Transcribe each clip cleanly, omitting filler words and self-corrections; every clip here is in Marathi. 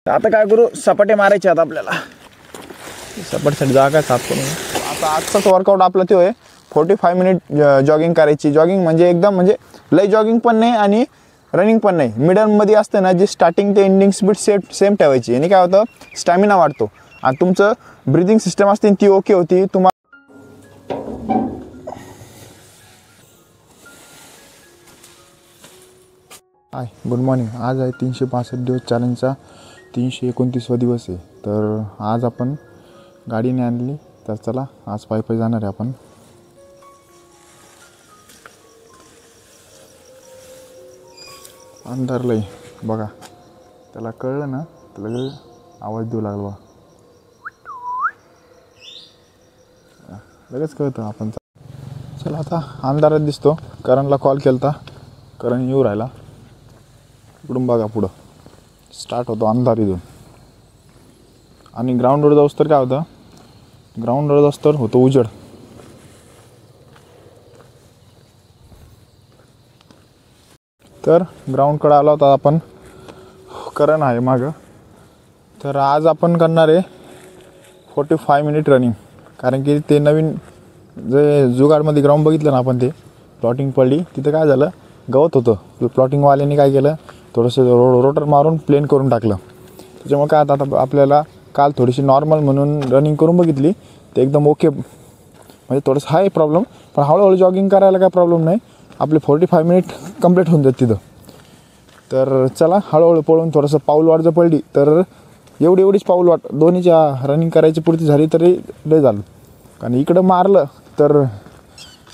आता काय करू, सपाटे मारायचे आता आपल्याला. सपाटसाठी जागा साफ करून. आता आजचाच वर्कआउट आपला तो आहे 45 मिनिट जॉगिंग करायची. जॉगिंग म्हणजे एकदम म्हणजे लय जॉगिंग पण नाही आणि रनिंग पण नाही, मिडलमध्ये असतं ना, जे स्टार्टिंग ते एंडिंग स्पीड सेम ठेवायची. आणि काय होतं, स्टॅमिना वाढतो आणि तुमचं ब्रिदिंग सिस्टम असते ती ओके होती. तुम्हाला हाय, गुड मॉर्निंग. आज आहे 365 दिवस चॅलेंजचा 329वा दिवस आहे. तर आज आपण गाडीने आणली, तर चला आज पायी जाणार आहे आपण. अंधार लय बघा, त्याला कळलं ना तर लगेच आवाज देऊ लागला बा, लगेच कळतं आपण. चला आता अंधारात दिसतो. करणला कॉल केला होता, करण येऊ राहिला. इकडून बघा पुढं स्टार्ट होतो अंधार इथून. आणि ग्राउंडवर जाऊस तर काय होतं, ग्राउंडवर जाऊस तर होतो उजेड. तर ग्राउंडकडे आला होता आपण, करण आहे मागं. तर आज आपण करणार आहे 45 मिनिट रनिंग. कारण की ते नवीन जे जुगाडमध्ये ग्राउंड बघितलं ना आपण, ते प्लॉटिंग पडली तिथं काय झालं, गवत होतं. प्लॉटिंगवाल्यांनी काय केलं, थोडंसं रोटर मारून प्लेन करून टाकलं. त्याच्यामुळे काय आता आपल्याला काल थोडीशी नॉर्मल म्हणून रनिंग करून बघितली, ते एकदम ओके. म्हणजे थोडंसं आहे प्रॉब्लेम, पण हळूहळू जॉगिंग करायला काय प्रॉब्लेम नाही. आपले 45 मिनिट कंप्लीट होऊन जात तिथं. तर चला हळूहळू पळून थोडंसं पाऊल वाट जर पडली तर एवढीच पाऊल वाट दोन्हीच्या रनिंग करायची पुरती झाली तरी लय झालं. कारण इकडं मारलं तर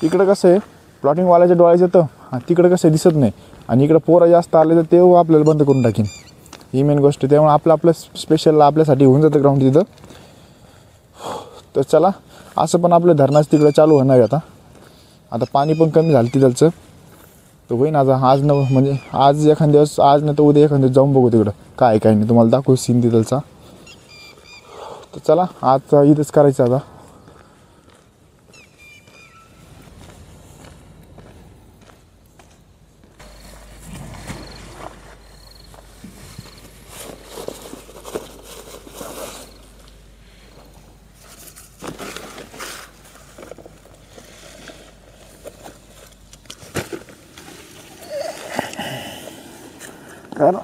इकडं कसं आहे, प्लॉटिंगवाल्याच्या डोळ्याचं येतं, तिकडं कसं दिसत नाही. आणि इकडं पोरं जास्त आले तर ते आपल्याला बंद करून टाकीन, ही मेन गोष्ट. त्यामुळे आपलं स्पेशल आपल्यासाठी होऊन जातं ग्राउंड तिथं. तर चला, असं पण आपलं धरणाच तिकडं चालू होणार आहे आता पाणी पण कमी झालं तिथलचं. तर होईन आज न म्हणजे आज एखाद दिवस, आज नाही तर उद्या एखाद दिवस जाऊन बघू तिकडं काय नाही, तुम्हाला दाखवू सीन तिथलचा. तर चला आज इथंच करायचं आता. कारण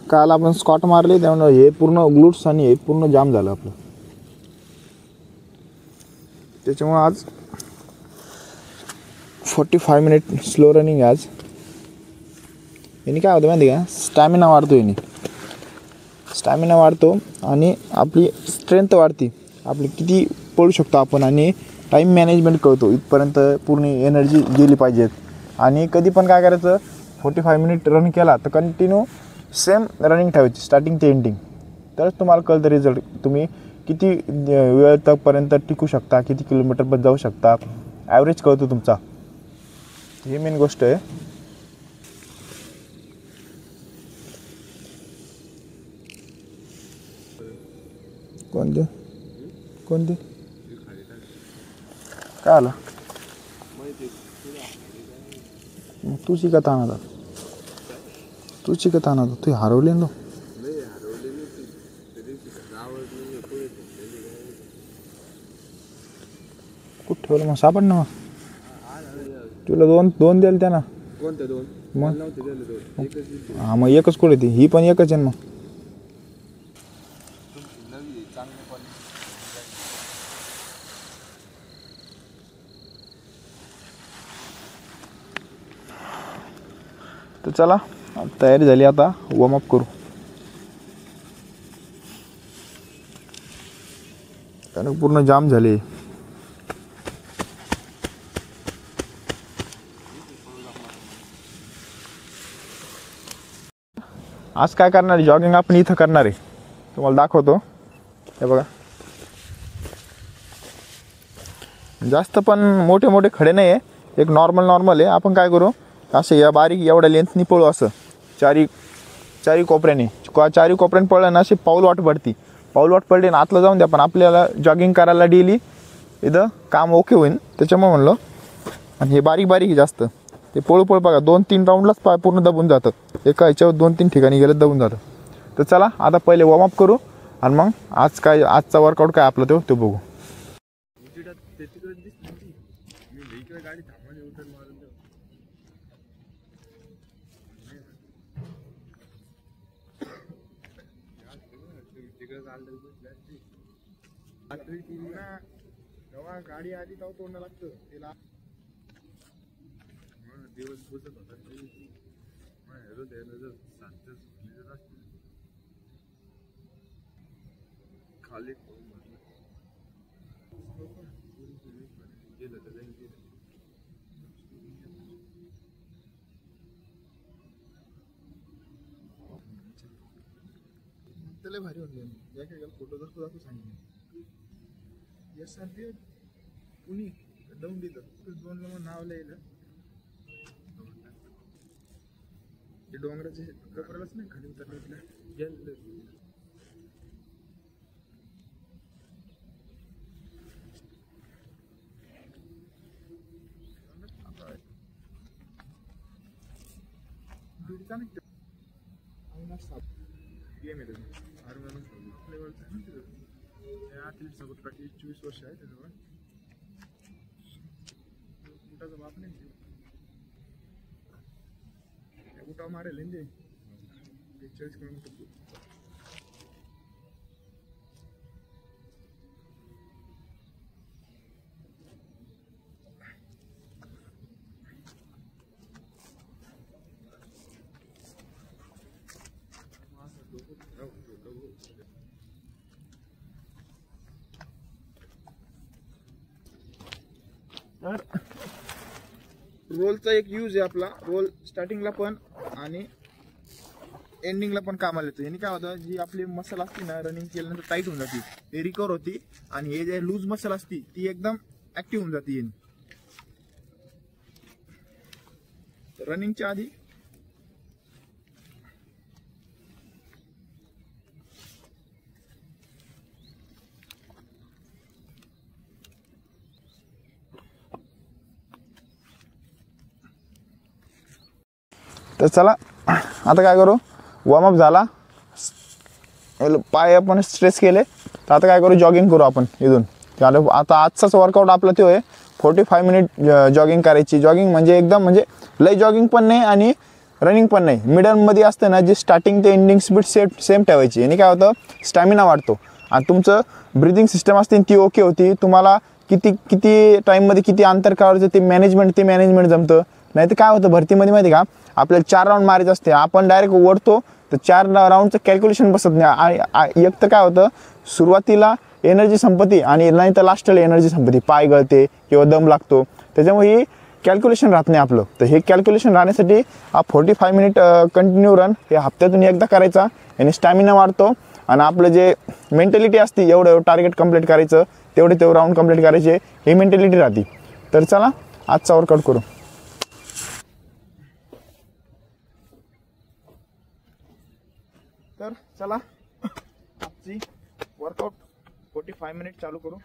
काल आपण स्कॉट मारले, त्यामुळे हे पूर्ण ग्लूट्स आणि हे पूर्ण जाम झालं आपलं. त्याच्यामुळे आज 45 मिनिट स्लो रनिंग आहे आज. याने काय होतं माहिती का, स्टॅमिना वाढतो. स्टॅमिना वाढतो आणि आपली स्ट्रेंथ वाढते. आपली किती पळू शकतो आपण, आणि टाईम मॅनेजमेंट कळतो. इथपर्यंत पूर्ण एनर्जी गेली पाहिजेत. आणि कधी पण काय करायचं, 45 मिनिट रन केला तर कंटिन्यू सेम रनिंग ठेवायची स्टार्टिंग ते एंडिंग. तरच तुम्हाला कळतं रिझल्ट. तुम्ही किती वेळ तकपर्यंत टिकू शकता, किती किलोमीटर पण जाऊ शकता, ॲव्हरेज कळतो तुमचा. ही मेन गोष्ट आहे. कोणते काय आला, तू शिकत आणा, तू हरवले ना. कुठं ठेवलं मग, सापड ना. मग तुला दोन द्याल त्यांना. कोणत्या दोन? मग हां, मग एकच कुठे ती, ही पण एकच आहे ना. मग तर चला तयारी झाली, आता वॉर्मअप करू. कारण पूर्ण जाम झाले. आज काय करणार आहे, जॉगिंग आपण इथं करणार आहे, तुम्हाला दाखवतो. हे बघा, जास्त पण मोठे खडे नाही आहे, एक नॉर्मल आहे. आपण काय करू, असं या बारीक एवढ्या लेंथनी पळू, असं चारी कोपऱ्याने पळलं ना, अशी पाऊल वाट पडली ना आतलं जाऊन द्या. पण आपल्याला जॉगिंग करायला डेली इथं काम ओके होईल, त्याच्यामुळे म्हणलं. आणि हे बारीक जास्त ते पळू बघा, 2-3 राऊंडलाच पूर्ण दबून जातात. एका ह्याच्यावर 2-3 ठिकाणी गेलं दबून जातं. तर चला आता पहिले वॉर्मअप करू आणि मग आजचा वर्कआउट काय आपला तो बघू. जेव्हा गाडी आली तेव्हा तोंड लागतं तिला दिवस बुजत होता खाली त्याला भारी होते फोटो दाखवू सांगितलं यस सर ते कुणी दौंडीत 2 नंबर नाव लिहिलं ते डोंगराचे कपड्यालाच नाही खाली उतरलं सोबत 24 वर्ष आहे त्याच्यावर कुठाचा बाप नाही कुठा मारेल ते 40 किलोमीटर रोलचा एक यूज आहे आपला. रोल स्टार्टिंगला पण आणि एंडिंगला पण कामाला येतो. याने काय होतं, जी आपली मसल असते ना रनिंग केल्यानंतर टाईट होऊन जाते, ते रिकवर होती आणि हे जे लूज मसल असती ती एकदम ऍक्टिव्ह होऊन जाते. रनिंगच्या आधी तर चला आता काय करू, वॉर्मअप झाला, पाय आपण स्ट्रेच केले, तर आता काय करू, जॉगिंग करू आपण इथून. आता आजचाच वर्कआउट आपला तो आहे 45 मिनिट जॉगिंग करायची. जॉगिंग म्हणजे एकदम म्हणजे लय जॉगिंग पण नाही आणि रनिंग पण नाही, मिडलमध्ये असतं ना, जे स्टार्टिंग ते एंडिंग स्पीड सेम ठेवायची. आणि काय होतं, स्टॅमिना वाढतो आणि तुमचं ब्रिदिंग सिस्टम असते ती ओके होती. तुम्हाला किती टाईममध्ये किती अंतर काढायचं ते मॅनेजमेंट जमतं. नाही तर काय होतं भरतीमध्ये माहिती का, आपल्याला 4 राऊंड मारायचे असते, आपण डायरेक्ट ओढतो तर 4 राऊंडचं कॅल्क्युलेशन बसत नाही. एक तर काय होतं, सुरुवातीला एनर्जी संपत्ती आणि नाही तर लास्टला एनर्जी संपत्ती, पाय गळते किंवा दम लागतो, त्याच्यामुळे ही कॅल्क्युलेशन राहत नाही आपलं. तर हे कॅल्क्युलेशन राहण्यासाठी 45 मिनिट कंटिन्यू रन हे हप्त्यातून एकदा करायचा, याने स्टॅमिना वाढतो आणि आपलं जे मेंटॅलिटी असते एवढं टार्गेट कंप्लीट करायचं, तेवढे राऊंड कंप्लीट करायचे, ही मेंटॅलिटी राहते. तर चला आजचा वर्कआउट करू. तर चला आजची वर्कआउट 45 मिनिट चालू करू.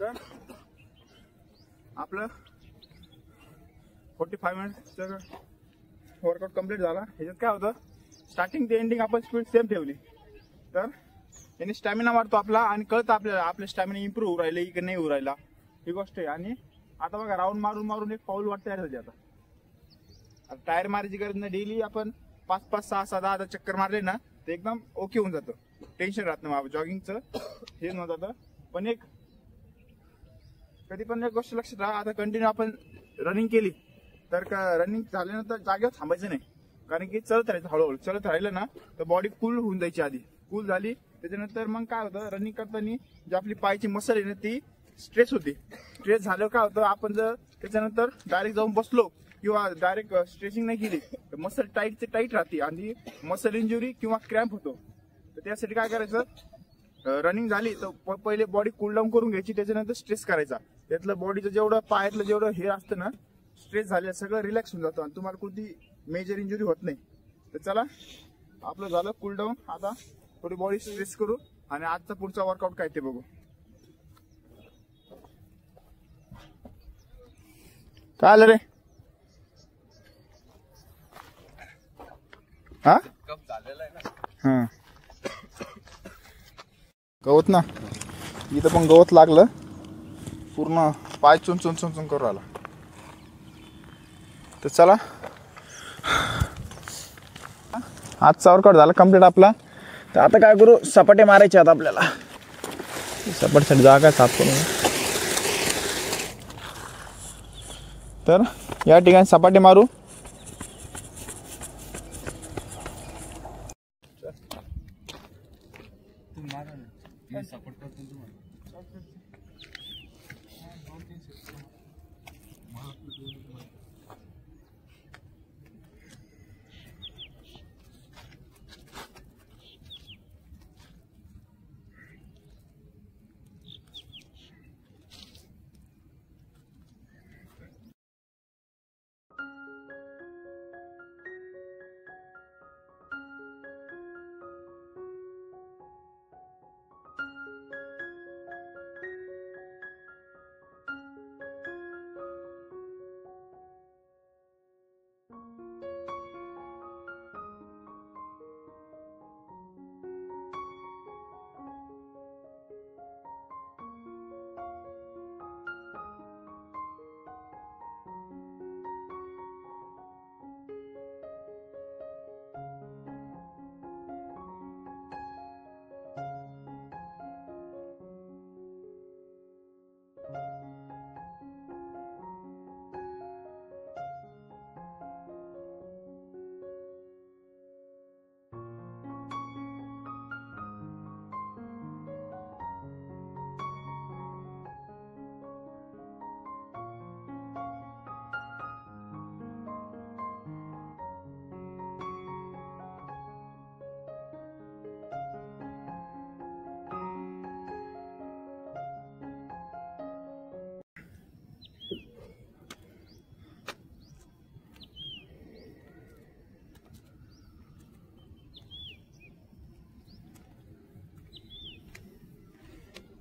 तर आपलं 45 मिनिटचं वर्कआउट कम्प्लीट झाला. ह्याच्यात काय होतं, स्टार्टिंग ते एंडिंग आपण स्पीड सेम ठेवली तर याने स्टॅमिना वाढतो आपला आणि कळतं आपल्याला आपलं स्टॅमिना इम्प्रूव्ह होऊ राहिले की नाही होऊ राहिला ही गोष्ट आहे. आणि आता बघा राऊंड मारून मारून एक पाऊल वाट तयार झाली. आता टायर मारायची गरज नाही. डेली आपण 5-5, 6-6, 10 चक्कर मारले ना ते एकदम ओके होऊन जातं. टेन्शन राहत नाही जॉगिंगचं हे न जातं. पण एक कधी पण एक गोष्ट लक्षात राहा, आता कंटिन्यू आपण रनिंग केली तर रनिंग झाल्यानंतर जागेवर थांबायचं नाही. कारण की चलत राहायचं, हळूहळू चलत राहिलं ना तर बॉडी कूल होऊन जायची. आधी कूल झाली त्याच्यानंतर मग काय होतं, रनिंग करताना जी आपली पायची मसल आहे ना ती स्ट्रेस होती. स्ट्रेस झाल्यावर काय होतं, आपण जर त्याच्यानंतर डायरेक्ट जाऊन बसलो किंवा डायरेक्ट स्ट्रेचिंग नाही केली तर मसल टाईट राहते आणि मसल इंजुरी किंवा क्रॅम्प होतो. तर त्यासाठी काय करायचं, रनिंग झाली तर पहिले बॉडी कूल डाऊन करून घ्यायची, त्याच्यानंतर स्ट्रेस करायचा. त्यातलं बॉडीचं जेवढं पायातलं जेवढं हे असतं ना स्ट्रेस झालं सगळं रिलॅक्स होऊन जातं आणि तुम्हाला कोणती मेजर इंजुरी होत नाही. तर चला आपलं झालं कूल डाऊन. आता थोडी बॉडी स्ट्रेच करू आणि आजचा पुढचा वर्कआउट काय ते बघू. काय आलं रे? हा हा गवत ना, इथं पण गवत लागलं पूर्ण, पाय चुन चुन चुन चुन करू आला. तर चला आजचा वर्कआउट झाला कम्प्लीट आपला. तर आता काय करू, सपाटे मारायचे आता आपल्याला. सपाटसाठी जागा साफ करू. तर या ठिकाणी सपाटे मारू.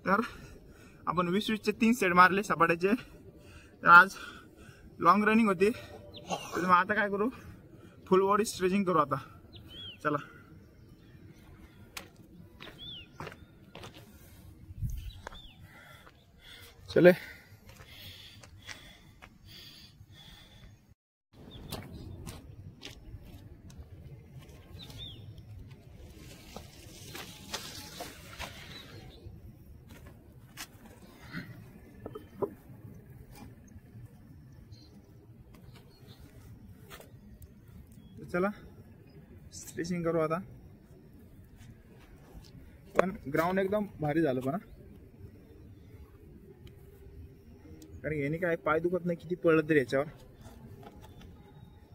तर आपण 20-20चे 3 सेट मारले सपाट्याचे. तर आज लॉंग रनिंग होती. तर मग आता काय करू, फुल बॉडी स्ट्रेचिंग करू आता. चला चले. चला स्ट्रेचिंग करू आता. पण ग्राउंड एकदम भारी झालं पण, कारण याने काय पाय दुखत नाही किती पडलं तरी याच्यावर.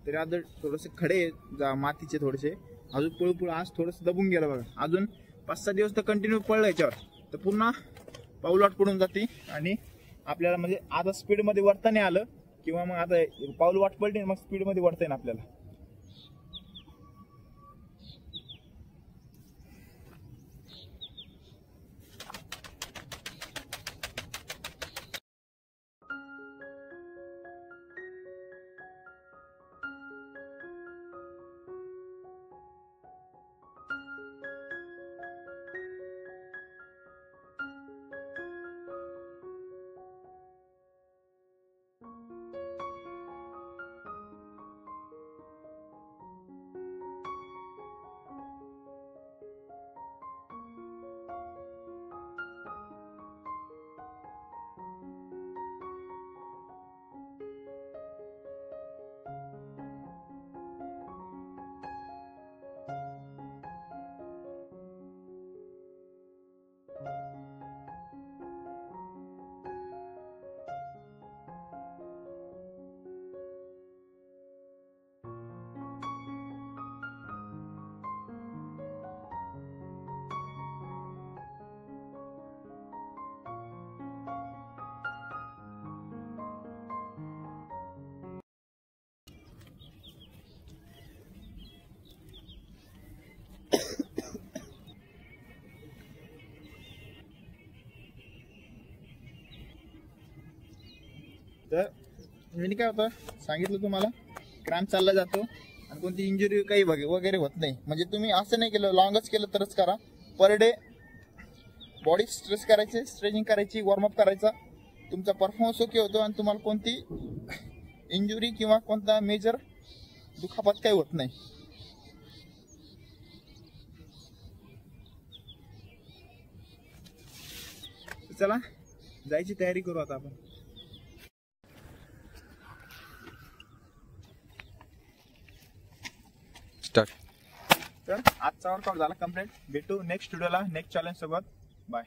तरी आता थोडेसे खडे मातीचे थोडेसे अजून पळू आज थोडंसं दबून गेलं बघा. अजून 5-6 दिवस तर कंटिन्यू पडलं याच्यावर तर पुन्हा पाऊलवाट पडून जाते आणि आपल्याला म्हणजे आता स्पीडमध्ये वरता नाही आलं किंवा मग आता पाऊलवाट पडली मग स्पीडमध्ये वरता येईल आपल्याला. तर मी काय होतं सांगितलं तुम्हाला, क्रॅम्प चालला जातो आणि कोणती इंजुरी काही वगैरे होत नाही. म्हणजे तुम्ही असं नाही केलं, लॉंगच केलं तरच करा. पर डे बॉडी स्ट्रेच करायची, स्ट्रेचिंग करायची, वॉर्मअप करायचा, तुमचा परफॉर्मन्स ओके होतो आणि तुम्हाला कोणती इंजुरी किंवा कोणता मेजर दुखापत काही होत नाही. चला जायची तयारी करू आता आपण. स्टार्ट. तर आजचा वर्कआउट झाला कम्प्लीट. भेटू नेक्स्ट व्हिडिओला नेक्स्ट चॅलेंज सोबत. बाय.